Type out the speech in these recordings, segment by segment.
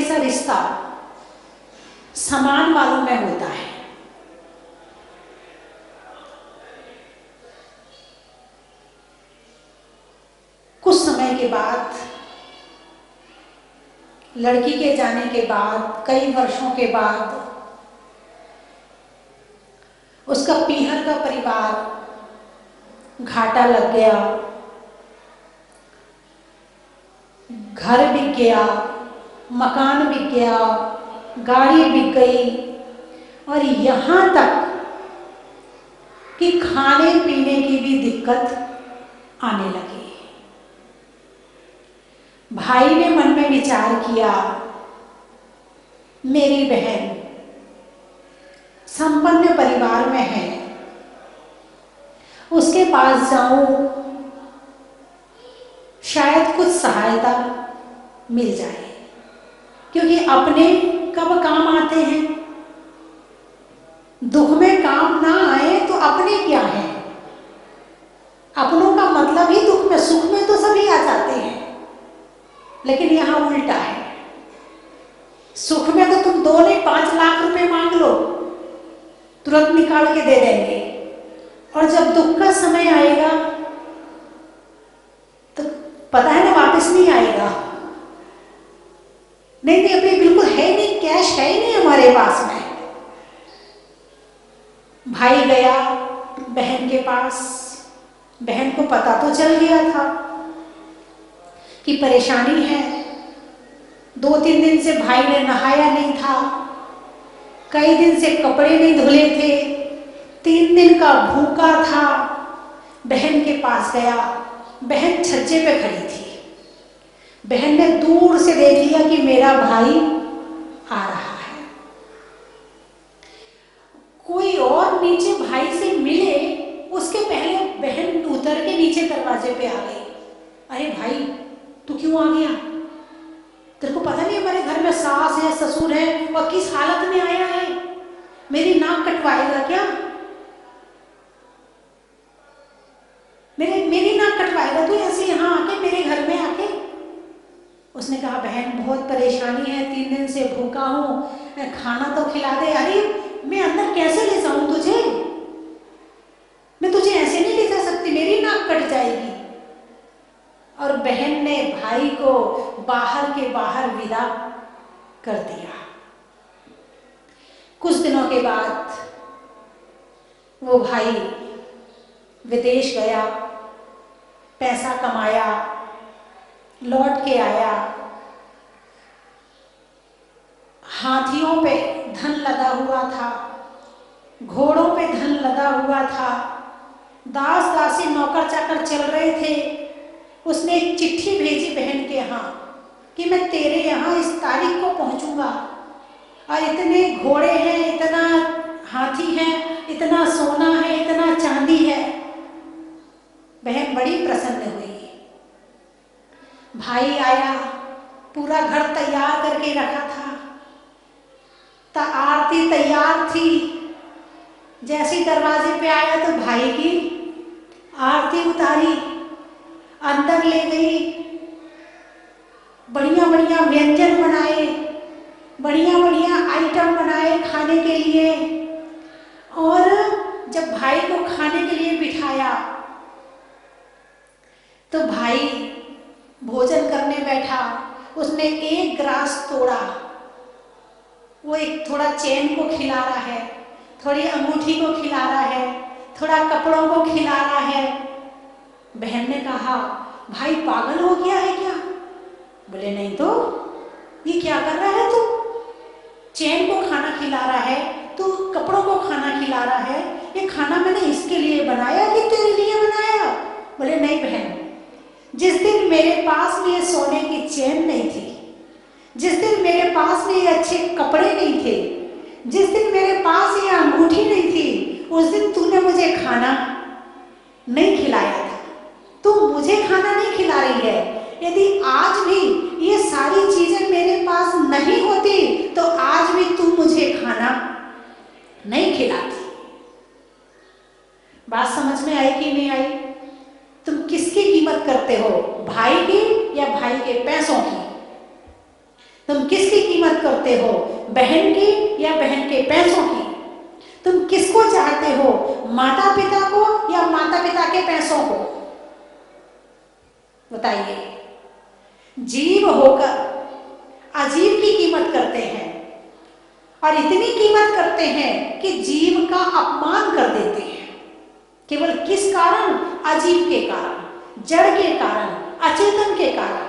हमेशा रिश्ता समान वालों में होता है। कुछ समय के बाद, लड़की के जाने के बाद, कई वर्षों के बाद, उसका पीहर का परिवार घाटा लग गया, घर बिक गया, मकान बिक गया, गाड़ी बिक गई, और यहाँ तक कि खाने पीने की भी दिक्कत आने लगी। भाई ने मन में विचार किया, मेरी बहन संपन्न परिवार में है, उसके पास जाऊं, शायद कुछ सहायता मिल जाए, क्योंकि अपने कब काम आते हैं। दुख में काम ना आए तो अपने क्या है। अपनों का मतलब ही दुख में, सुख में तो सभी आ जाते हैं, लेकिन यहां उल्टा है। सुख में तो तुम 2 नहीं 5 लाख रुपए मांग लो, तुरंत निकाल के दे देंगे, और जब दुख का समय आएगा तो पता है ना, वापस नहीं आएगा। नहीं अभी बिल्कुल है नहीं, कैश है ही नहीं हमारे पास में। भाई गया बहन के पास, बहन को पता तो चल गया था कि परेशानी है। 2-3 दिन से भाई ने नहाया नहीं था, कई दिन से कपड़े नहीं धुले थे, 3 दिन का भूखा था। बहन के पास गया, बहन छज्जे पे खड़ी थी। बहन ने दूर से देख लिया कि मेरा भाई आ रहा है। कोई और नीचे भाई से मिले उसके पहले बहन उतर के नीचे दरवाजे पे आ गई। अरे भाई तू क्यों आ गया? तेरे को पता नहीं हमारे घर में सास है, ससुर है, और किस हालत में आया है? मेरी नाक कटवाएगा क्या? मेरी नाक कटवाएगा तू ऐसे यहाँ आके, मेरे घर में आके? उसने कहा बहन बहुत परेशानी है, 3 दिन से भूखा हूँ, खाना तो खिला दे। अरे मैं अंदर कैसे ले जाऊं तुझे? मैं तुझे ऐसे नहीं ले जा सकती, मेरी नाक कट जाएगी। और बहन ने भाई को बाहर के बाहर विदा कर दिया। कुछ दिनों के बाद वो भाई विदेश गया, पैसा कमाया, लौट के आया। हाथियों पे धन लदा हुआ था, घोड़ों पे धन लदा हुआ था, दास दासी नौकर चाकर चल रहे थे। उसने एक चिट्ठी भेजी बहन के यहाँ कि मैं तेरे यहाँ इस तारीख को पहुँचूंगा, और इतने घोड़े हैं, इतना हाथी है, इतना सोना है, इतना चांदी है। बहन बड़ी प्रसन्न हुई। भाई आया, पूरा घर तैयार करके रखा था, आरती तैयार थी। जैसे दरवाजे पे आया तो भाई की आरती उतारी, अंदर ले गई, बढ़िया बढ़िया व्यंजन बनाए, बढ़िया बढ़िया आइटम बनाए खाने के लिए। और जब भाई को खाने के लिए बिठाया तो भाई भोजन करने बैठा। उसने एक ग्रास तोड़ा, वो एक थोड़ा चेन को खिला रहा है, थोड़ी अंगूठी को खिला रहा है, थोड़ा कपड़ों को खिला रहा है। बहन ने कहा भाई पागल हो गया है क्या? बोले नहीं तो, ये क्या कर रहा है तू? चेन को खाना खिला रहा है, तू कपड़ों को खाना खिला रहा है, ये खाना मैंने इसके लिए बनाया कि तेरे लिए बनाया? बोले नहीं बहन, जिस दिन मेरे पास में ये सोने की चेन नहीं थी, जिस दिन मेरे पास में ये अच्छे कपड़े नहीं थे, जिस दिन मेरे पास ये अंगूठी नहीं थी, उस दिन तूने मुझे खाना नहीं खिलाया था। तू मुझे खाना नहीं खिला रही है। यदि आज भी ये सारी चीजें मेरे पास नहीं होती तो आज भी तू मुझे खाना नहीं खिलाती। बात समझ में आई कि नहीं आई? तुम किसकी कीमत करते हो, भाई की या भाई के पैसों की? तुम किसकी कीमत करते हो, बहन की या बहन के पैसों की? तुम किसको चाहते हो, माता पिता को या माता पिता के पैसों को? बताइए। जीव होकर अजीव की कीमत करते हैं और इतनी कीमत करते हैं कि जीव का अपमान कर देते हैं। केवल किस कारण? अजीव के कारण, जड़ के कारण, अचेतन के कारण।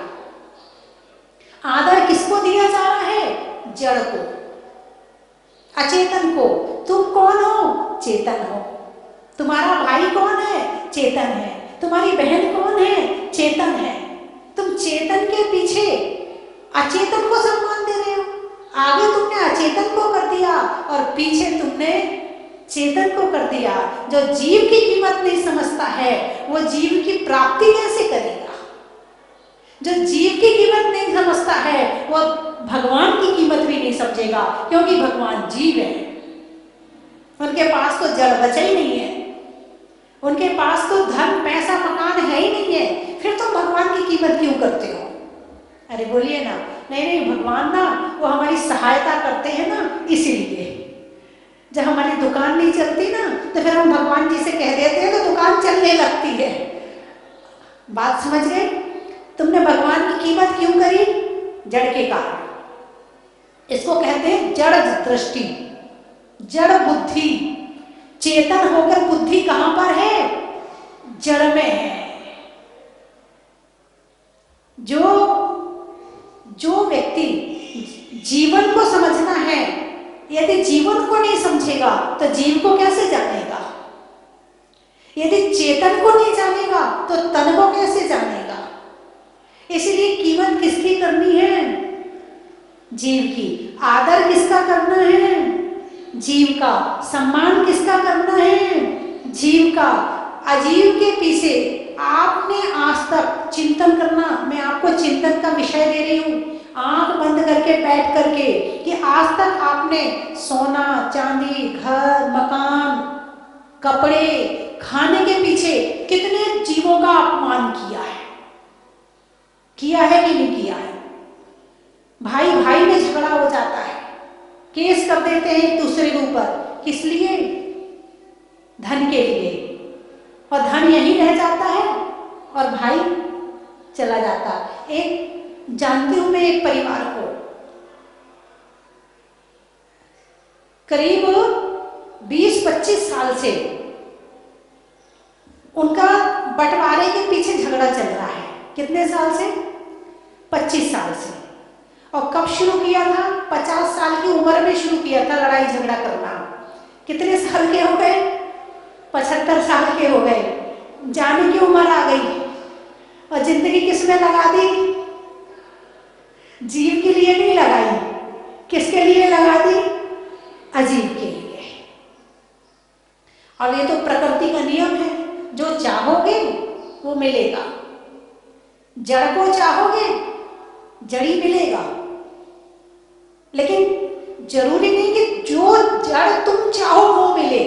आदर किसको दिया जा रहा है? जड़ को, अचेतन को। तुम कौन हो? चेतन हो। तुम्हारा भाई कौन है? चेतन है। तुम्हारी बहन कौन है? चेतन है। तुम चेतन के पीछे अचेतन को सम्मान दे रहे हो। आगे तुमने अचेतन को कर दिया और पीछे तुमने चेतन को कर दिया। जो जीव की कीमत नहीं समझता है वो जीव की प्राप्ति कैसे करेगा? जो जीव की कीमत नहीं समझता है वो भगवान की कीमत भी नहीं समझेगा, क्योंकि भगवान जीव है। उनके पास तो जड़ बचा ही नहीं है, उनके पास तो धन पैसा मकान है ही नहीं है, फिर तुम भगवान की कीमत क्यों करते हो? अरे बोलिए ना। नहीं नहीं, भगवान ना वो हमारी सहायता करते हैं ना, इसीलिए। जब हमारी दुकान नहीं चलती ना तो फिर हम भगवान जी से कह देते हैं तो दुकान चलने लगती है। बात समझ गए? तुमने भगवान की कीमत क्यों करी? जड़ के कारण। इसको कहते हैं जड़ दृष्टि, जड़ बुद्धि। चेतन होकर बुद्धि कहां पर है? जड़ में है। जो व्यक्ति जीवन को समझना है, यदि जीवन को नहीं समझेगा तो जीव को कैसे जानेगा? यदि चेतन को नहीं जानेगा तो तन को कैसे जानेगा? इसलिए कीमत किसकी करनी है? जीव की। आदर किसका करना है? जीव का। सम्मान किसका करना है? जीव का। अजीव के पीछे आपने आज तक चिंतन करना, मैं आपको चिंतन का विषय दे रही हूं, आंख बंद करके बैठ करके, कि आज तक आपने सोना चांदी, घर मकान, कपड़े, खाने के पीछे कितने जीवों का अपमान किया है? किया है कि नहीं किया है? भाई भाई में झगड़ा हो जाता है, केस कर देते हैं एक दूसरे के ऊपर। किस लिए? धन के लिए। और धन यहीं रह जाता है और भाई चला जाता है। एक जानती हूं मैं एक परिवार को, करीब 20-25 साल से उनका बंटवारे के पीछे झगड़ा चल रहा है। कितने साल से? 25 साल से। और कब शुरू किया था? 50 साल की उम्र में शुरू किया था लड़ाई झगड़ा करना। कितने साल के हो गए? 75 साल के हो गए। जाने की उम्र आ गई और जिंदगी किसमें लगा दी? जीव के लिए नहीं लगाई, किसके लिए लगा दी? अजीव के लिए। और ये तो प्रकृति का नियम है, जो चाहोगे वो मिलेगा। जड़ को चाहोगे जड़ी मिलेगा, लेकिन जरूरी नहीं कि जो जड़ तुम चाहो वो मिले।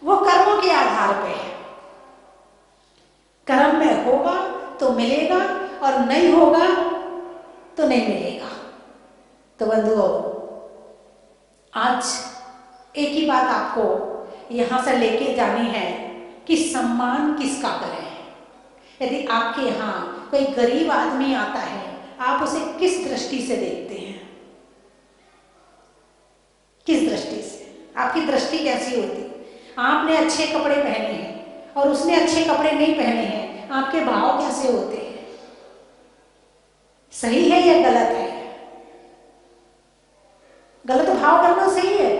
वो कर्मों के आधार पे है। कर्म में होगा तो मिलेगा और नहीं होगा तो नहीं मिलेगा। तो बंधुओं, आज एक ही बात आपको यहां से लेके जानी है कि सम्मान किसका करें। यदि आपके यहाँ कोई गरीब आदमी आता है, आप उसे किस दृष्टि से देखते हैं? किस दृष्टि से? आपकी दृष्टि कैसी होती? आपने अच्छे कपड़े पहने हैं और उसने अच्छे कपड़े नहीं पहने हैं, आपके भाव कैसे होते हैं? सही है या गलत है? गलत भाव करना सही है?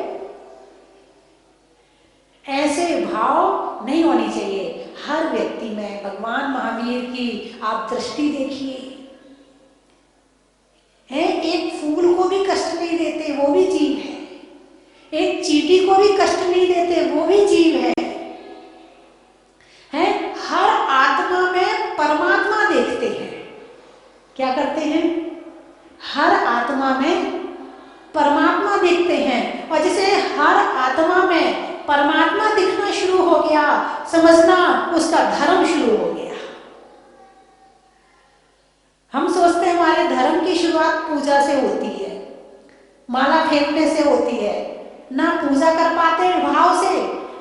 ऐसे भाव नहीं होनी चाहिए। हर व्यक्ति में भगवान महावीर की आप दृष्टि देखिए, है एक फूल को भी कष्ट नहीं देते, वो भी जीव है। एक चींटी को भी कष्ट नहीं देते, वो भी जीव है। हर आत्मा में परमात्मा देखते हैं। क्या करते हैं? हर आत्मा में परमात्मा देखते हैं। और जैसे हर आत्मा में परमात्मा दिखना शुरू हो गया, समझना उसका धर्म शुरू हो गया। हम सोचते हैं हमारे हमारे धर्म की शुरुआत पूजा से होती है, माला फेरने से होती है। ना पूजा कर पाते भाव से,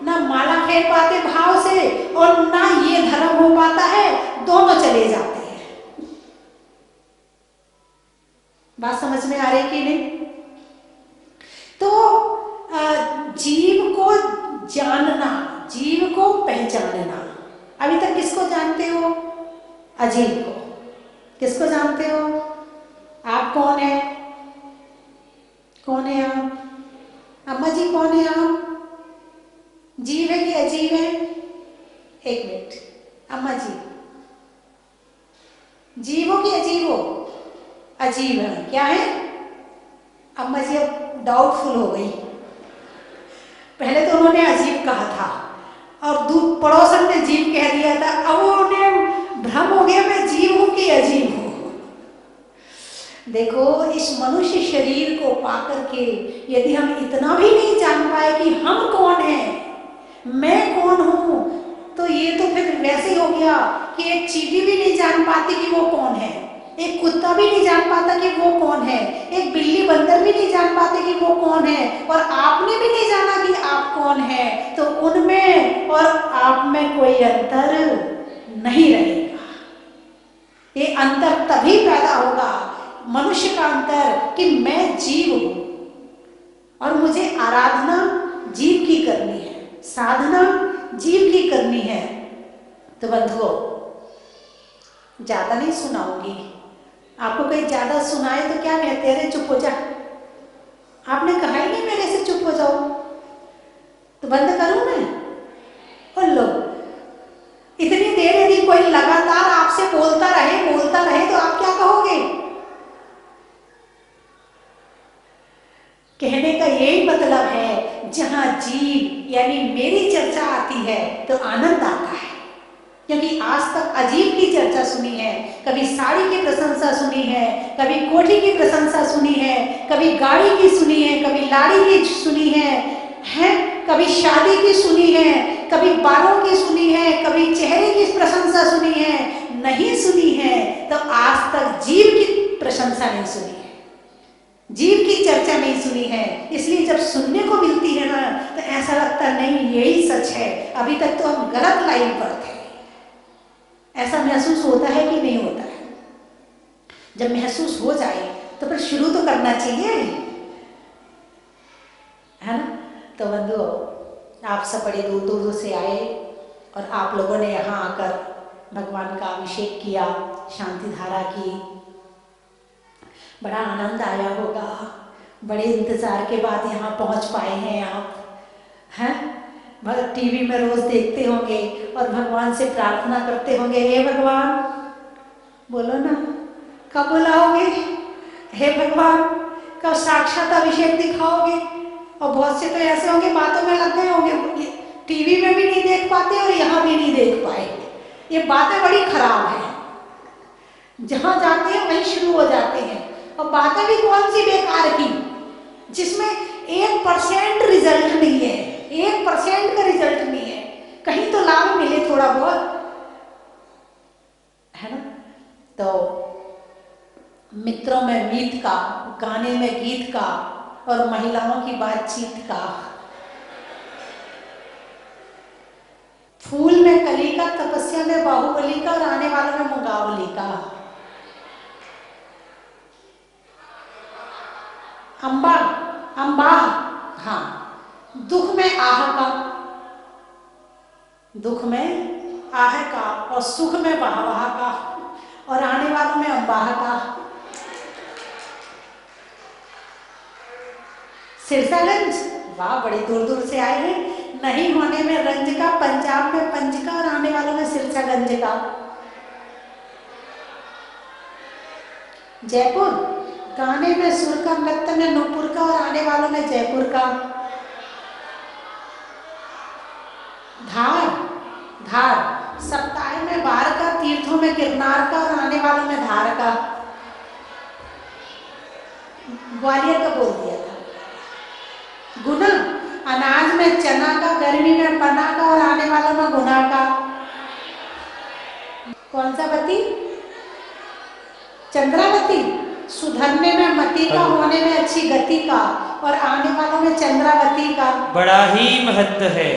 ना माला फेर पाते भाव से, और ना ये धर्म हो पाता है, दोनों चले जाते हैं। बात समझ में आ रही कि नहीं? तो जीव को जानना, जीव को पहचानना। अभी तक किसको जानते हो? अजीब को। किसको जानते हो? आप कौन है? कौन है आप? अम्मा जी कौन है आप? जीव है कि अजीब है? एक मिनट, अम्मा जी, जीव हो कि अजीब हो? अजीब है। क्या है? अम्मा जी अब डाउटफुल हो गई। पहले तो उन्होंने अजीब कहा था और दूध पड़ोसन ने जीव कह दिया था, अब उन्हें भ्रम हो गया मैं जीव हूं कि अजीब हूं। देखो, इस मनुष्य शरीर को पाकर के यदि हम इतना भी नहीं जान पाए कि हम कौन हैं, मैं कौन हूं, तो ये तो फिर वैसे ही हो गया कि एक चींटी भी नहीं जान पाती कि वो कौन है, एक कुत्ता भी नहीं जान पाता कि वो कौन है, एक बिल्ली बंदर भी नहीं जान पाते कि वो कौन है, और आपने भी नहीं जाना कि आप कौन है। तो उनमें और आप में कोई अंतर नहीं रहेगा। ये अंतर तभी पैदा होगा, मनुष्य का अंतर, कि मैं जीव हूं और मुझे आराधना जीव की करनी है, साधना जीव की करनी है। तो बंधुओं, ज्यादा नहीं सुनाऊंगी आपको। कोई ज्यादा सुनाए तो क्या कहते हैं, अरे चुप हो जा। आपने कहा ही नहीं मेरे से चुप हो जाओ, तो बंद करूं मैं? और लो, इतनी देर यदि कोई लगातार आपसे बोलता रहे तो आप क्या कहोगे? कहने का यही मतलब है, जहां जीव यानी मेरी चर्चा आती है तो आनंद आता है, क्योंकि आज तक अजीब की चर्चा सुनी है, कभी साड़ी की प्रशंसा सुनी है, कभी कोठी की प्रशंसा सुनी है, कभी गाड़ी की सुनी है, कभी लाड़ी की सुनी है, कभी शादी की सुनी है, कभी बालों की सुनी है, कभी चेहरे की प्रशंसा सुनी है। नहीं सुनी है तो आज तक जीव की प्रशंसा नहीं सुनी है, जीव की चर्चा नहीं सुनी है। इसलिए जब सुनने को मिलती है ना, तो ऐसा लगता नहीं यही सच है, अभी तक तो हम गलत लाइन पर थे। ऐसा महसूस होता है कि नहीं होता है? जब महसूस हो जाए तो फिर शुरू तो करना चाहिए, है ना? तो बंधुओं, आप सब बड़े दूर दूर से आए और आप लोगों ने यहाँ आकर भगवान का अभिषेक किया, शांति धारा की, बड़ा आनंद आया होगा। बड़े इंतजार के बाद यहाँ पहुँच पाए हैं आप, हैं? टीवी में रोज देखते होंगे और भगवान से प्रार्थना करते होंगे, हे भगवान, बोलो ना, कब बुलाओगे? हे भगवान, कब साक्षात अभिषेक दिखाओगे? और बहुत से तो ऐसे होंगे बातों में लग गए होंगे, टीवी में भी नहीं देख पाते और यहाँ भी नहीं देख पाए। ये बातें बड़ी खराब है, जहाँ जाते हैं वहीं शुरू हो जाते हैं, और बातें भी कौन सी बेकार की, जिसमें 1% रिजल्ट नहीं है, 1% का रिजल्ट नहीं है। कहीं तो लाभ मिले थोड़ा बहुत, है ना? तो मित्रों में मीत का, गाने में गीत का, और महिलाओं की बातचीत का, फूल में कली का, तपस्या में बाहुबली का, और आने वालों में मुंगावली का। अम्बा, अम्बा, हाँ, दुख में आह का, दुख में आह का, और सुख में बहावा का, और आने वालों में अम्बाह का। सिरसागंज, वाह, बड़े दूर दूर से आए हैं। नहीं होने में रंज का, पंजाब में पंज का, और आने वालों में सिरसागंज का। जयपुर, गाने में सुर का, नृत्य में नूपुर का, और आने वालों में जयपुर का। धार, धार, सप्ताह में बार का, तीर्थों में गिरनार का, और आने वालों में धार का। ग्वालियर का बोल दिया था। गुना, अनाज में चना का, गर्मी में पना का, और आने वालों में गुना का। कौन सा बत्ती? चंद्रावती, सुधरने में मति का, होने में अच्छी गति का, और आने वालों में चंद्रावती का बड़ा ही महत्व है।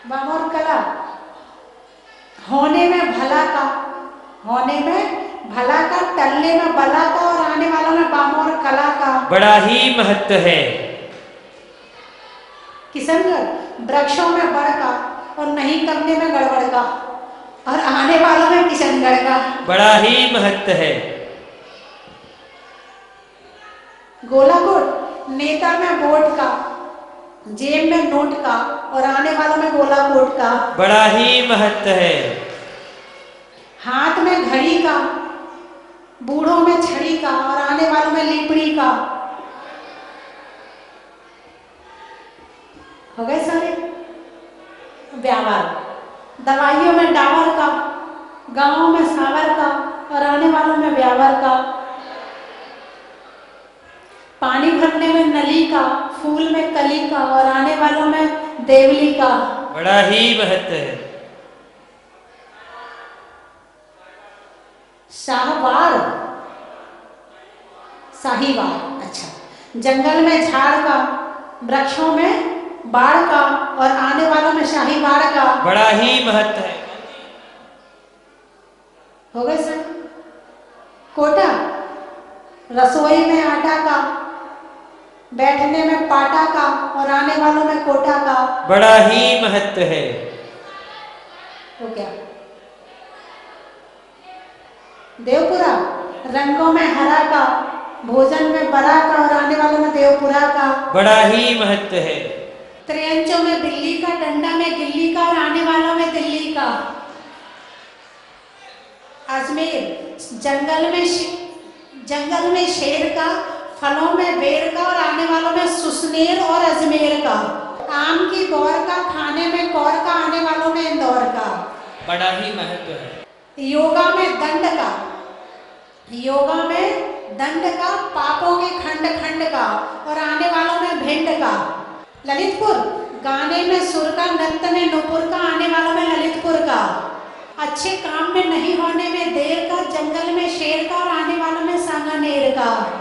बामोर कला, होने में भला का, होने में भला का, टलने में बला का, और आने वालों में बामोर कला का बड़ा ही महत्व है। किशनगढ़, वृक्षों में बड़ का, और नहीं करने में गड़बड़ का, और आने वालों में किशनगढ़ का बड़ा ही महत्व है। गोलाकोट, नेता में वोट का, जेब में नोट का, और आने वालों में गोलाकोट का बड़ा ही महत्व है। हाथ में घड़ी का, बूढ़ों में छड़ी का, और आने वालों में लिपड़ी का। हो गए सारे। व्यावर, दवाइयों में डावर का, गांवों में सावर का, और आने वालों में व्यावर का। पानी भरने में नली का, फूल में कली का, और आने वालों में देवली का बड़ा ही महत्व है। शाहवार, साहीवाल, अच्छा, जंगल में झाड़ का, वृक्षों में बाढ़ का, और आने वालों में शाहीवाड़ का बड़ा ही महत्व है। हो गए सर। कोटा, रसोई में आटा का, बैठने में पाटा का, और आने वालों में कोटा का बड़ा ही महत्व है। हो गया। देवपुरा, रंगों में हरा का, भोजन में बरा का, और आने वालों में देवपुरा का बड़ा ही महत्व है। त्रियंचों में बिल्ली का, डंडा में गिल्ली का, और आने वालों में दिल्ली का। अजमेर, जंगल में शेर का, फलों में बेर का, और आने वालों में सुसनेर और अजमेर का। आम की गौर का, खाने में कौर का, आने वालों में इंदौर का बड़ा ही महत्व है। योगा में दंड का, योगा में दंड का, पापों के खंड खंड का, और आने वालों में भिंड का। ललितपुर, गाने में सुर का, नृत्य में नुपुर का, आने वालों में ललितपुर का। अच्छे काम में नहीं होने में देर का, जंगल में शेर का, और आने वालों में सांगानेर का।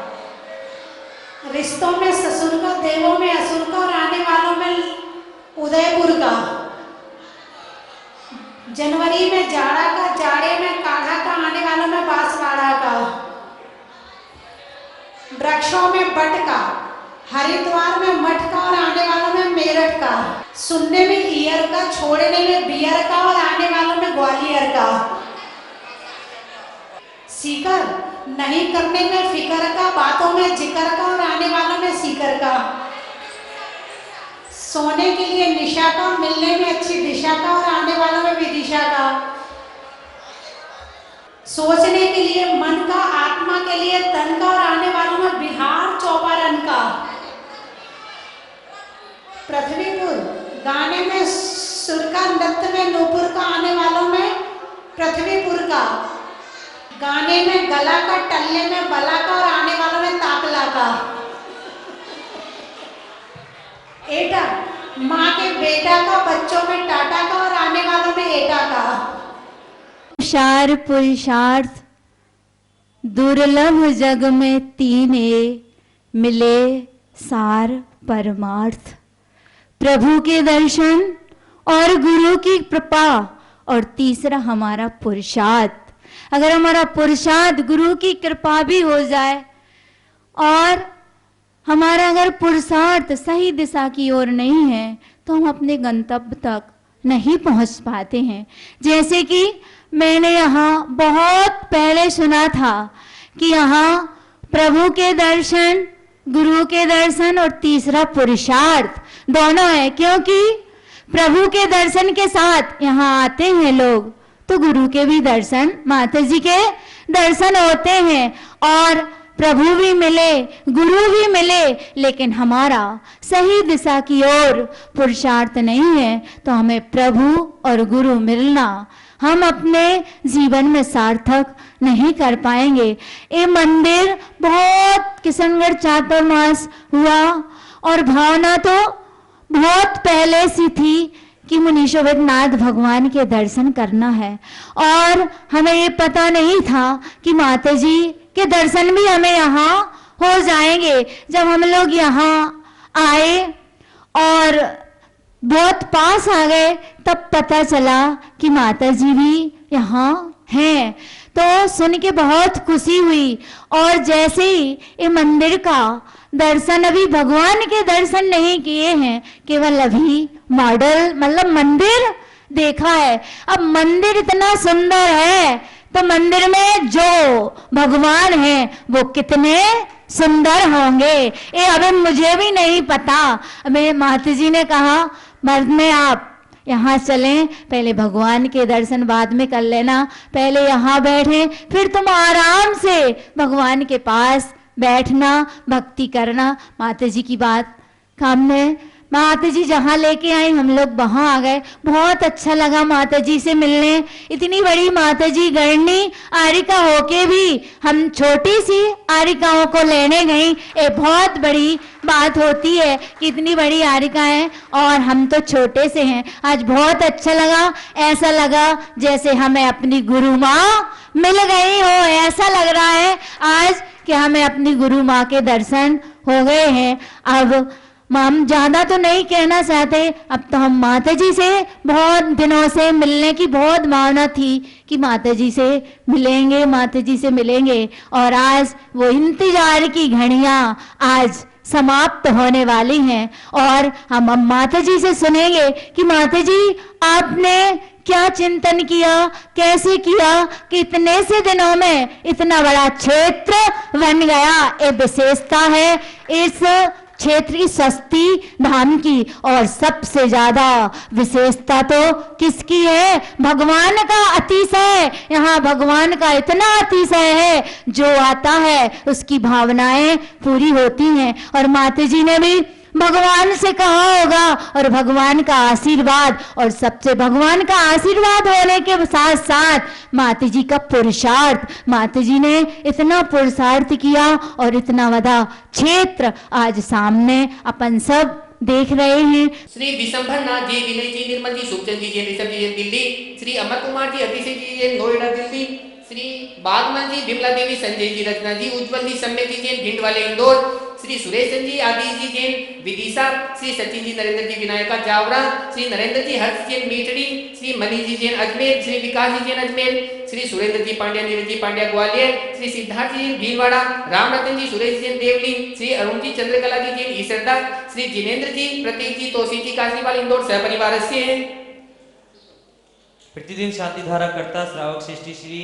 रिश्तों में ससुर का, देवों में असुर का, और आने वालों में उदयपुर का। जनवरी में जाड़ा का, जाड़े में काढ़ा का, आने वालों में बांसवाड़ा का। वृक्षों में बट का, हरिद्वार में मठ का, और आने वालों में मेरठ का। सुनने में ईयर का, छोड़ने में बियर का, और आने वालों में ग्वालियर का। सीकर, नहीं करने में फिकर का, बातों में जिक्र का, और आने वालों में सीकर का। सोने के लिए निशा का, मिलने में अच्छी दिशा का, और आने वालों में विदिशा का। सोचने के लिए मन का, आत्मा के लिए तन का, और आने वालों में बिहार चौपारण का। पृथ्वीपुर, गाने में सुर का, नृत्य में नूपुर का, आने वालों में पृथ्वीपुर का। गाने में गला का, टल्ले में बला का, और आने वालों में ताकला का। एटा, माँ के बेटा का, बच्चों में टाटा का, और आने वालों में एटा का। पुरुषार पुरुषार्थ दुर्लभ जग में तीने मिले सार परमार्थ। प्रभु के दर्शन और गुरु की कृपा, और तीसरा हमारा पुरुषार्थ। अगर हमारा पुरुषार्थ गुरु की कृपा भी हो जाए, और हमारा अगर पुरुषार्थ सही दिशा की ओर नहीं है, तो हम अपने गंतव्य तक नहीं पहुंच पाते हैं। जैसे कि मैंने यहाँ बहुत पहले सुना था कि यहाँ प्रभु के दर्शन, गुरु के दर्शन, और तीसरा पुरुषार्थ दोनों है। क्योंकि प्रभु के दर्शन के साथ यहाँ आते हैं लोग, तो गुरु के भी दर्शन, माता जी के दर्शन होते हैं, और प्रभु भी मिले, गुरु भी मिले, लेकिन हमारा सही दिशा की ओर पुरुषार्थ नहीं है, तो हमें प्रभु और गुरु मिलना हम अपने जीवन में सार्थक नहीं कर पाएंगे। ये मंदिर बहुत किशनगढ़ चातुर्मास हुआ, और भावना तो बहुत पहले सी थी कि मुनीशोभित नाथ भगवान के दर्शन करना है। और हमें ये पता नहीं था कि माता जी के दर्शन भी हमें यहाँ हो जाएंगे। जब हम लोग यहाँ आए और बहुत पास आ गए तब पता चला कि माता जी भी यहाँ हैं। तो सुन के बहुत खुशी हुई। और जैसे ही ये मंदिर का दर्शन, अभी भगवान के दर्शन नहीं किए हैं, केवल अभी मॉडल मतलब मंदिर देखा है। अब मंदिर इतना सुंदर है तो मंदिर में जो भगवान हैं वो कितने सुंदर होंगे ये अभी मुझे भी नहीं पता। मेरे माता जी ने कहा मर्द में आप यहाँ चलें, पहले भगवान के दर्शन बाद में कर लेना, पहले यहाँ बैठें फिर तुम आराम से भगवान के पास बैठना, भक्ति करना। माता जी की बात काम में माता जी जहाँ लेके आई हम लोग वहाँ आ गए। बहुत अच्छा लगा माता जी से मिलने। इतनी बड़ी माता जी गढ़नी आरिका होके भी हम छोटी सी आरिकाओं को लेने गई। ये बहुत बड़ी बात होती है कि इतनी बड़ी आरिका है और हम तो छोटे से हैं। आज बहुत अच्छा लगा, ऐसा लगा जैसे हमें अपनी गुरु माँ मिल गई हो, ऐसा लग रहा है आज कि हमें अपनी गुरु माँ के दर्शन हो गए हैं। अब हम ज्यादा तो नहीं कहना चाहते, अब तो हम माता जी से बहुत दिनों से मिलने की बहुत भावना थी कि माता जी से मिलेंगे, माता जी से मिलेंगे। और आज वो इंतजार की घड़ियां आज समाप्त होने वाली हैं और हम माता जी से सुनेंगे कि माता जी आपने क्या चिंतन किया, कैसे किया कि इतने से दिनों में इतना बड़ा क्षेत्र बन गया। ये विशेषता है इस क्षेत्र की सस्ती धाम की। और सबसे ज्यादा विशेषता तो किसकी है? भगवान का अतिशय। यहाँ भगवान का इतना अतिशय है, जो आता है उसकी भावनाएं पूरी होती हैं। और माता जी ने भी भगवान से कहा होगा और भगवान का आशीर्वाद, और सबसे भगवान का आशीर्वाद होने के साथ साथ माता जी का पुरुषार्थ। माता जी ने इतना पुरुषार्थ किया और इतना बड़ा क्षेत्र आज सामने अपन सब देख रहे हैं। श्री विशंभर नाथ जी, विनय जी, निर्मल जी, सुखचंद जी, ऋषभ जी दिल्ली, श्री अमर कुमार जी, अतिशय जी नोएडा दिल्ली, श्री बागमन जी, विमला देवी, संजय जी, रचना जी, उज्जवल जी, सम्य जी जैन भिंड वाले इंदौर, श्री सुरेश जी, आदिश जी जैन विदिशा, श्री सचिन जी, नरेंद्र जी, विनायका जावरा, श्री नरेंद्र जी, हर्ष जैन मीटड़ी, श्री मनीष जी जैन अजमेर, श्री विकास जी जैन अजमेर, श्री सुरेंद्र जी पांड्या, नीरज जी पांड्या ग्वालियर, श्री सिद्धार्थ जी भीलवाड़ा, राम रतन जी, सुरेश जैन देवली, श्री अरुण जी, चंद्रकला जी जैन ईसरदा, श्री जिनेंद्र जी, प्रतीक जी, तोसी जी, काशीवाल इंदौर सहपरिवार से हैं। प्रतिदिन शांति धारा करता श्रावक श्रेष्ठी श्री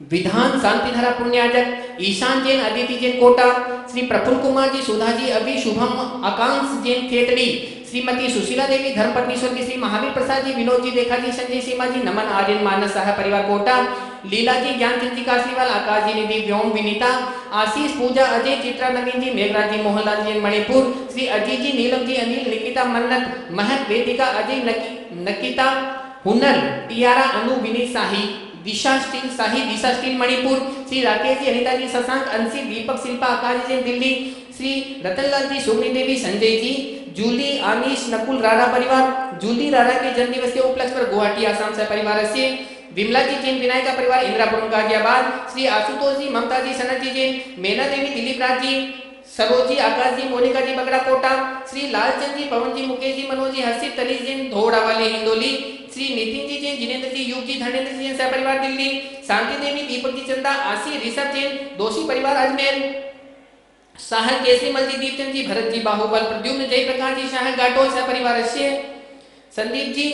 विधान शांतिधारा पुण्याजक ईशान जैन, अदिति जैन कोटा, श्री प्रफुल्ल कुमार जी, सुधा जी, अभी शुभम आकांक्ष जैन खेतड़ी, श्रीमती सुशीला देवी, धर्मपत्नी स्वर्गीय श्री महावीर प्रसाद जी, विनोद जी, देखा जी, संजय सीमा जी, नमन आर्यन मानस साहा परिवार कोटा, लीला जी, ज्ञानचंद जी काशीवाल, आकाश जी, निधि, व्योम विनीता, आशीष, पूजा, अजय, चित्रा, नवीन जी, मेघराज जी, मोहनलाल जी मणिपुर, श्री अजीत जी, नीलम जी, अनिल, निकिता, मन्नत, महक, वेदिका, अजय, नकिता, हुनर, टियारा, अनु, विनीत शाही, दिशा स्टील शाही, दिशा स्टील मणिपुर, श्री राकेश जी, अनिता जी, शशांक, अंशी, दीपक, शिल्पा, आकाश जी दिल्ली, श्री रतनलाल जी, सुमनी देवी, संजय जी, जूली, आनिश, नकुल, राणा परिवार, जूली राणा के जन्मदिवस के उपलक्ष्य पर गुवाहाटी आसाम से परिवार से, विमला जी जैन, विनायका परिवार इंदिरापुरम गाजियाबाद, श्री आशुतोष जी, ममता जी, सनत जी जैन, मेना देवी, दिलीप राज जी, सरोज जी, आकाश जी, मोनिका जी, बगड़ा कोटा, श्री लालचंद जी, पवन जी, मुकेश जी, मनोज जी, हर्षित, तलीस जैन, धोड़ा वाले हिंदोली, श्री नितिन जी जैन, जिनेंद्र जी, युग जी, धर्मेंद्र जी सह परिवार दिल्ली, शांति देवी, दीपक जी, चंदा, आशी, ऋषभ जैन, दोषी परिवार अजमेर, साहर केसरीमल जी, दीपचंद जी, भरत जी, बाहुबल, प्रद्युम्न, जयप्रकाश जी, शाह घाटोल सह परिवार से, संदीप जी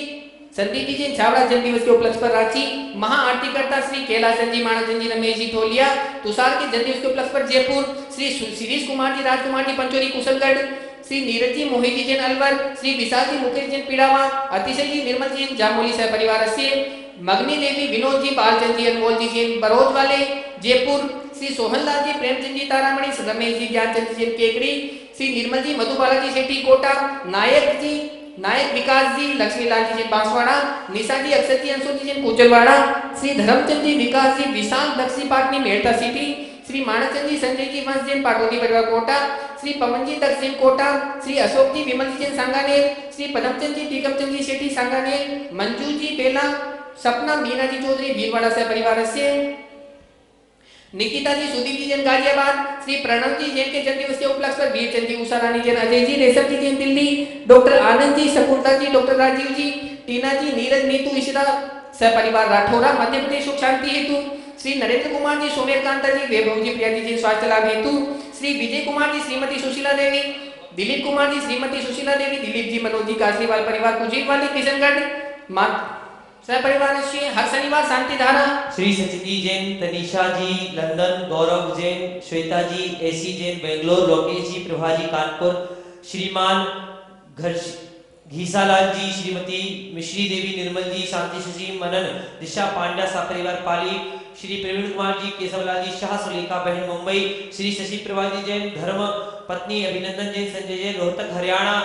जैन, छावड़ा जन्मदिवस के उपलक्ष्य पर रांची, महा आरती करता श्री कैलासन जी, मानचंद जी, रमेश जी, थोलिया, तुषार के जन्मदिवस के उपलक्ष्य पर जयपुर, श्री शिरीष कुमार जी, राजकुमार जी, पंचोरी, कुशलगढ़, श्री नीरज जी, मोहित जी जैन अलवर, श्री विशाल जी, मुकेश जैन पीड़ावा, अतिशय जी, निर्मल जी, जामोली सह परिवार से, मगनी देवी, विनोद जी, बालचंद जी, अनमोल जी जैन बरोज वाले जयपुर, श्री सोहनलाल जी, प्रेमचंद जी, तारामणि, रमेश जी, ज्ञानचंद जी जैन केकड़ी, श्री निर्मल जी, मधुबाला जी, शेट्टी कोटा, नायक विकास जी, लक्ष्मीलाल जी जैन बांसवाड़ा, निशा जी, अक्षय जी, अंशु जी जैन कोचलवाड़ा, श्री धर्मचंद जी, विकास जी, विशाल, दक्षिण पाटनी, मेहता सिटी, श्री मानचंद जी संजय जी वंश जैन पाटोदी परिवार कोटा, श्री पवन जी दक्ष जैन कोटा, श्री अशोक जी विमल जी जैन सांगानेर, श्री पदमचंद जी टीकमचंद जी शेट्टी सांगानेर, मंजू जी बेला, सपना मीना जी चौधरी भीलवाड़ा से परिवार से, निकिता जी सुदीप जी जैन गाजियाबाद, श्री प्रणव जी जैन के जन्मदिवस के उपलक्ष्य पर वीरचंद जी उषा रानी जैन अजय जी रेशम जी जैन दिल्ली, डॉक्टर आनंद जी शकुंतला जी डॉक्टर राजीव जी टीना जी नीरज नीतू इशिता सपरिवार राठौरा मध्य प्रदेश सुख शांति हेतु, श्री नरेंद्र कुमार जी सोमेर कांता जी वैभव जी प्रिया जी स्वास्थ्य लाभ हेतु, श्री विजय कुमार जी श्रीमती सुशीला देवी, दिलीप कुमार जी श्रीमती सुशीला देवी, दिलीप जी मनोज जी कासलीवाल परिवार कुजीत वाली किशनगढ़ सपरिवार से हर शनिवार शांति धारा, श्री सचिति जैन तनिषा जी लंदन, गौरव जैन, श्वेता जी एसी जैन बेंगलोर, लोकेश जी प्रभा जी कानपुर, श्रीमान घीसालाल जी, श्रीमती मिश्री देवी, निर्मल जी, शांति शशि मनन, दिशा पांड्या सपरिवार पाली, श्री प्रवीण कुमार जी, केशवलाल जी शाह, सुलेखा बहन मुंबई, श्री शशि प्रभा जी जैन धर्म पत्नी, अभिनंदन जैन, संजय जैन रोहतक हरियाणा,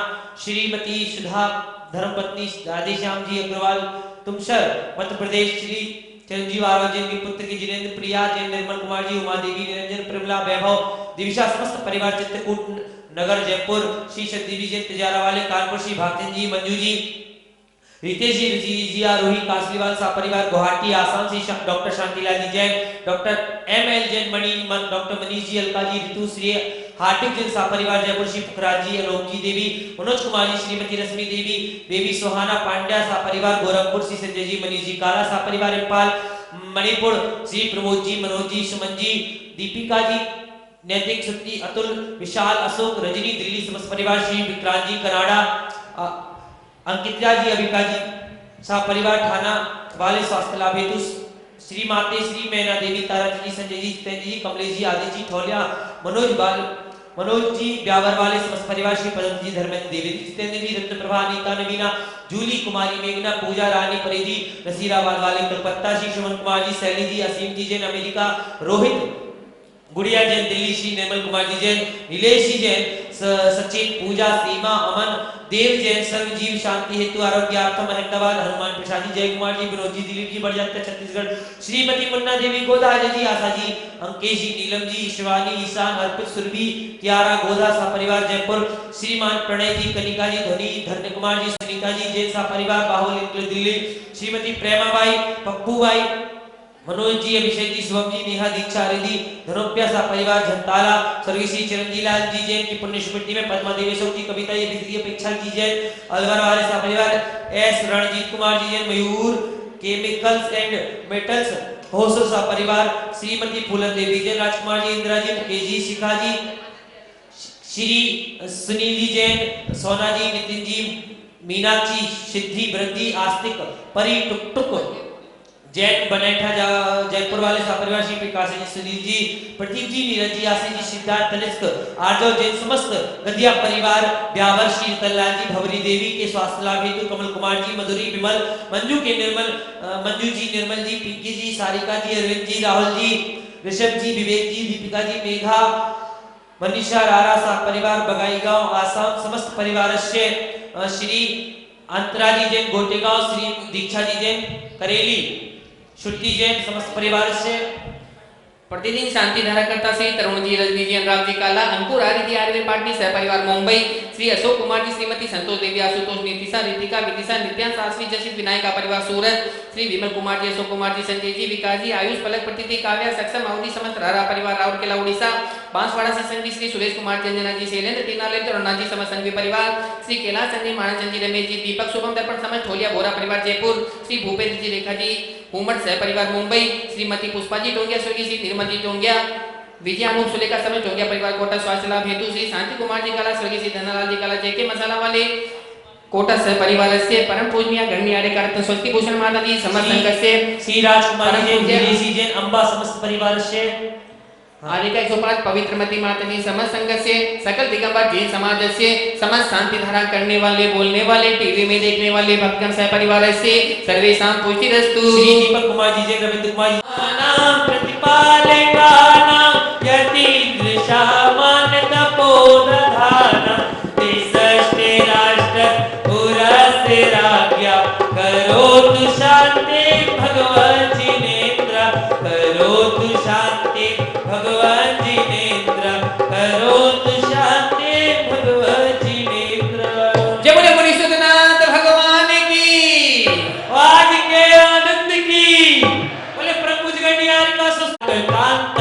श्रीमती सुधा धर्म पत्नी, राधेश्याम जी अग्रवाल तुमसर मध्य प्रदेश, श्री चिरंजीव आरोग्य जैन के पुत्र की जिनेन्द्र प्रिया जैन, निर्मल कुमार जी, उमा देवी, निरंजन, प्रमिला, वैभव, दिविशा समस्त परिवार चित्रकूट नगर जयपुर, श्री सतदेवी जैन तिजारा वाले कानपुर, श्री भागचंद जी, मंजू जी, रितेश जी, रुचि जी, आरोही कासलीवाल सपरिवार गुवाहाटी आसाम, श्री डॉक्टर शांतिलाल जी जैन, डॉक्टर एम.एल. जैन मणि, डॉक्टर मनीष जी, अलका जी, ऋतु, श्री हार्दिक जैन सपरिवार जयपुर, श्री पुखराज जी, अलोक जी देवी, मनोज कुमार जी, श्रीमती रश्मि देवी, बेबी सोहाना पांड्या सपरिवार गोरखपुर, श्री संजय जी, मनीष जी काला सपरिवार इम्फाल मणिपुर, श्री प्रमोद जी, मनोज जी, सुमन जी, दीपिका जी, नैतिक सुक्ति, अतुल, विशाल, अशोक, रजनी दिल्ली समस्त परिवार, श्री विक्रांत जी कनाडा, अंकिता जी, अभिका जी सपरिवार ठाना वाले स्वास्थ्य लाभ हेतु, श्री माते, श्री मैना देवी, तारा जी, संजय जी, जितेंद्र जी, कमलेश जी, आदित्य जी ठोलिया, मनोज जी ब्यावर वाले समस्त परिवार, श्री पदम जी, धर्मेंद्र देवी, जितेंद्र जी, रत्न प्रभा, अनीता, नवीना, जूली कुमारी, मेघना, पूजा रानी, परिधि, नसीराबाद वाले कलकत्ता, श्री सुमन कुमार जी, शैली जी, असीम जी जैन अमेरिका, रोहित गुड़िया जैन दिल्ली, श्री निर्मल कुमार जी जैन, नीलेश जी जैन, सचिन, पूजा, सीमा, अमन, देव जैन, सर्वजीव शांति हेतु आरोग्यार्थम अहमदाबाद, हनुमान प्रसाद जी, जय कुमार जी, विनोद जी, दिलीप जी बड़जात्या छत्तीसगढ़, श्रीमती मुन्ना देवी गोदा, अजय जी, आशा जी, अंकेश जी, नीलम जी, शिवानी, ईशान, अर्पित, सुरभि, कियारा गोदा सपरिवार जयपुर, श्रीमान प्रणय जी, कनिका जी, धनी, धन्य कुमार जी, सुनीता जी जैन सपरिवार बाहुल दिल्ली, श्रीमती प्रेमा बाई, पप्पू बाई, मनोज जी, अभिषेक जी, शुभम जी, नेहा, दीक्षा, रिधि, धनोप्या सपरिवार झंताला, स्वर्गीय श्री चिरंजीव लाल जी जैन की पुण्य स्मृति में पद्मा देवी अशोक जी, कविता जी, बिजली अपेक्षा जी जैन, अलवर वाले सपरिवार, S Ranjit Kumar ji Jain, Mayur chemicals and metals Hosur सपरिवार, श्रीमती फूलन देवी जैन, राजकुमार जी, इंदिरा जी, मुकेश जी, शिखा जी, श्री सुनील जी जैन, सोना जी, नितिन जी, मीनाक्षी, सिद्धि, वृद्धि, आस्तिक, परी, टुक जैन बनेठा जयपुर वाले सपरिवार, श्री प्रकाश जी, सुनील जी, प्रदीप जी, नीरज जी, आशीष जी, सिद्धार्थ तनिष्क, आर्जव जैन समस्त गदिया परिवार, ब्यावर, श्री रतनलाल जी, भवरी देवी के स्वास्थ्य लाभ हेतु, कमल कुमार जी, मधुरी, विमल, मंजू के निर्मल, मंजू जी, निर्मल जी, पिंकी जी, सारिका जी, अरविंद जी, राहुल जी, ऋषभ जी, विवेक जी, दीपिका जी, मेघा, मनीषा, रारा सपरिवार बगाईगांव आसाम समस्त परिवार से, श्री अंतरा जी जैन गोटेगांव, श्री दीक्षा जी जैन करेली, श्रुति जैन समस्त परिवार से, प्रतिदिन शांति धारा करता से तरुण जी, रजनी जी, अनुराग जी काला, अंकुर आरिधि आर्यन पाटनी सहपरिवार मुंबई, श्री अशोक कुमार जी, श्रीमती संतोष देवी, आशुतोष, नीतिशा, रितिका, विदिशा, नित्यांश, आश्री, जशित, विनायका परिवार सूरत, श्री विमल कुमार जी, अशोक कुमार जी, संजय जी, विकास जी, आयुष, पलक, प्रतीति, काव्या, सक्षम, अवधि समस्त रारा परिवार राउरकेला उड़ीसा, बांसवाड़ा से संगी, श्री सुरेश कुमार, अंजना जी, शैलेंद्र, टीनालेंद्र, रन्ना जी समस्त संघवी परिवार, श्री कैलाश संजय, मानचंद जी, रमेश जी, दीपक, शुभम दर्पण समस्त ठोलिया बोरा परिवार जयपुर, श्री भूपेंद्र जी, रेखा जी, उमट सहपरिवार मुंबई, श्रीमती पुष्पा जी टोंगिया, स्वर्गीय श्री निर्मल जी टोंगिया, विजय अनूप सुलेखा समय टोंगिया परिवार कोटा स्वास्थ्य लाभ हेतु, श्री शांति कुमार जी काला, स्वर्गीय श्री धनलाल जी काला, जेके मसाला वाले कोटा सहपरिवार से, परम पूजनीय गणनीय आर्यकर्ता स्वस्ति भूषण माता जी समस्त संघ से, श्री राजकुमार जैन, दिनेशी जैन, अंबा समस्त परिवार से, आदिका 105 पवित्रमती माता जी समस्त संघ से, सकल दिगंबर जैन समाज से, समस्त शांति धारा करने वाले, बोलने वाले, टीवी में देखने वाले भक्तगण सह परिवार से, सर्वेषां पुष्टिरस्तु। श्री दीपक कुमार जी जैन, रविंद्र कुमार जी, नाम प्रतिपालकानां यतीदृशा मान तपोदधाना, देशस्ते राष्ट्र पुरस्ते राज्ञा, करोतु शान्ति भगवत् जिनेन्द्र, करोतु शान्ति भगवान जी नेत्र करोत शांति भगवान जी नेत्र। जय बोले मुनीश्वरनाथ भगवान की, आज के आनंद की। बोले प्रभु जगन्यार का सुस्कांत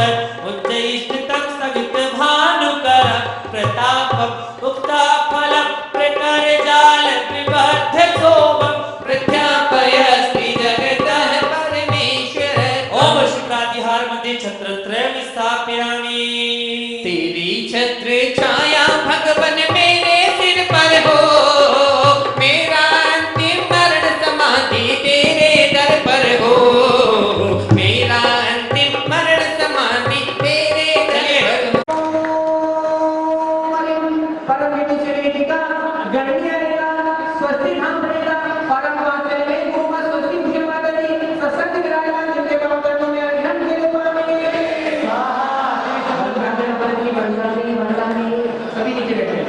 उच्च इष्टतम स्थगित भानुकर प्रताप उक्ता फल प्रकार जाल विबद्ध सोम प्रत्यापय श्री जगतः परमेश्वर। ओम शुक्रादिहार मध्ये छत्र त्रयम् स्थापयामि। तेरी छत्र छाया भगवन मेरे सिर पर हो, मेरा अंतिम मरण समाधि तेरे दर पर हो, मेरा अंतिम मरण समाधि तेरे दर पर हो। परम विनिश्रेणिका गणनीयरेगा स्वस्ति धाम रहेगा परम वासरे में गोमा स्वस्ति मुझे माताजी सत्संग विराजमान जिनके काम करने में अभिनंदन के लिए सभी नीचे बैठे हैं।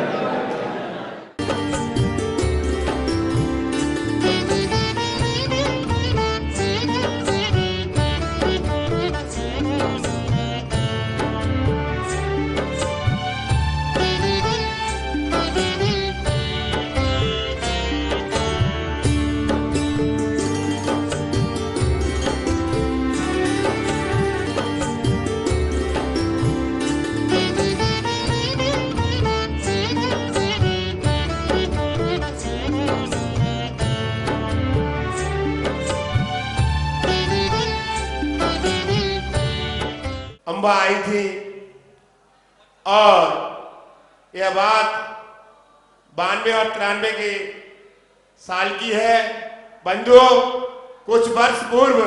अम्बा आई थी और यह बात 92 और 93 के साल की है। बंधुओं, कुछ वर्ष पूर्व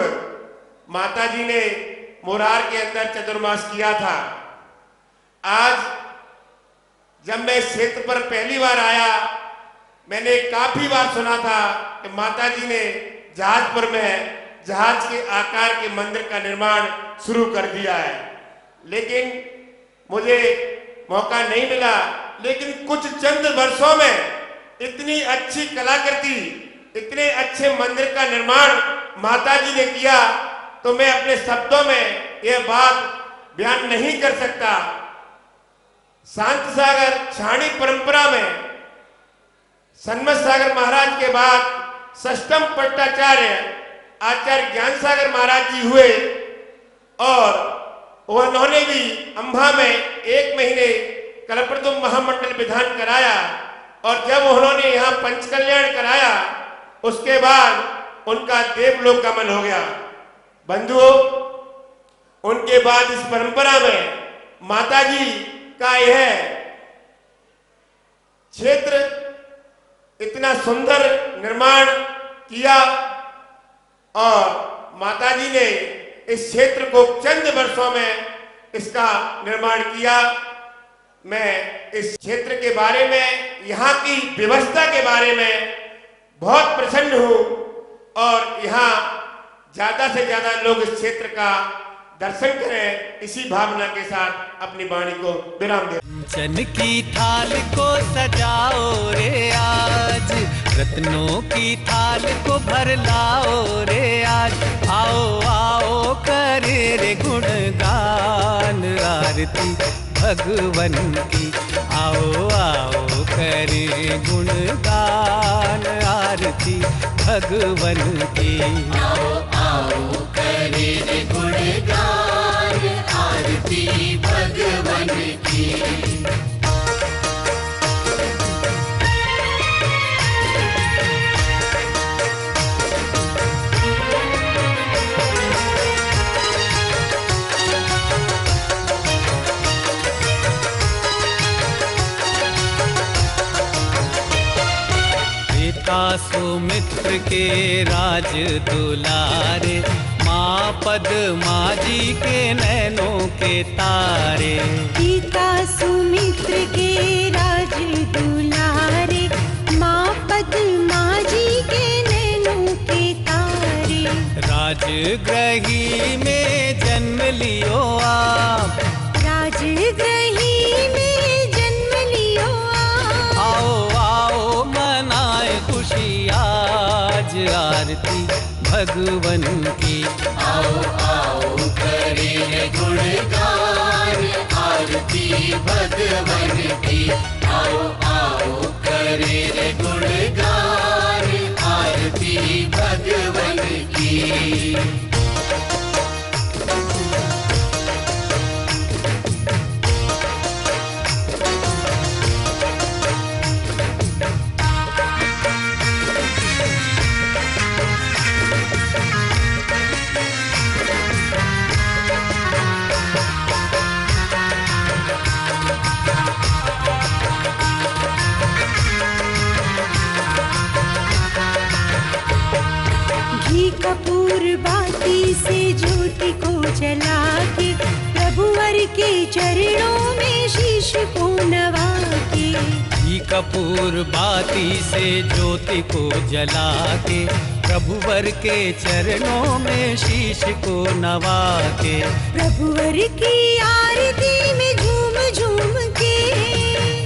माता जी ने मुरार के अंदर चतुर्मास किया था। आज जब मैं इस क्षेत्र पर पहली बार आया, मैंने काफी बार सुना था कि माता जी ने जहाजपुर में जहाज के आकार के मंदिर का निर्माण शुरू कर दिया है, लेकिन मुझे मौका नहीं मिला। लेकिन कुछ चंद वर्षों में इतनी अच्छी कलाकृति, इतने अच्छे मंदिर का निर्माण माता जी ने किया, तो मैं अपने शब्दों में यह बात बयान नहीं कर सकता। शांत सागर छाणी परंपरा में सन्मत सागर महाराज के बाद षष्ठम पट्टाचार्य आचार्य ज्ञान सागर महाराज जी हुए और उन्होंने भी अंबा में 1 महीने कलप्रदुम महामंडल विधान कराया और जब उन्होंने यहाँ पंचकल्याण कराया उसके बाद उनका देवलोक गमन हो गया। बंधुओं, उनके बाद इस परंपरा में माता जी का यह क्षेत्र इतना सुंदर निर्माण किया और माता जी ने इस क्षेत्र को चंद वर्षों में इसका निर्माण किया। मैं इस क्षेत्र के बारे में, यहाँ की व्यवस्था के बारे में बहुत प्रसन्न हूँ और यहाँ ज्यादा से ज्यादा लोग इस क्षेत्र का दर्शन करें, इसी भावना के साथ अपनी वाणी को विराम दे। चन की थाल को सजाओ रे आज, रत्नों की थाल को भर लाओ रे आज। आओ आओ करे रे गुणगान आरती भगवन की। आओ आओ करे गुणगान आरती भगवन की। आओ आओ करे रे गुणगान आरती भगवन की। सुमित्र के राज दुलारे, माँ पद्मा जी के नैनों के तारे। पिता सुमित्र के राज दुलारे, माँ पद्मा जी के नैनों के तारे। राजगृही में जन्म लियो आप, राजगृही में जन्म लियो आप। आओ आओ मनाए खुशी आज आरती भगवन की। आओ आओ करे गुणगान भगवन की। आओ आओ करे रे गुणगान, आरती भगवन की। घी कपूर बाती से ज्योति को जला के, प्रभुवर के चरणों में शीश को नवा के। घी कपूर बाती से ज्योति को जला के, प्रभुवर के चरणों में शीश को नवा के। प्रभुवर की आरती में झूम झूम के,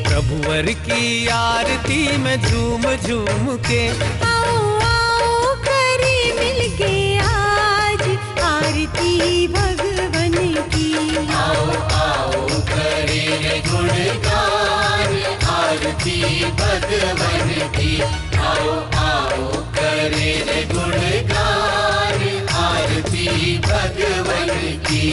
प्रभुवर की आरती में झूम झूम के। आओ आओ करे मिलके आज आरती भगवन की। आओ आओ करे रे गुणगान, आरती भगवन की। आओ आओ करे रे गुणगान, आरती भगवन की।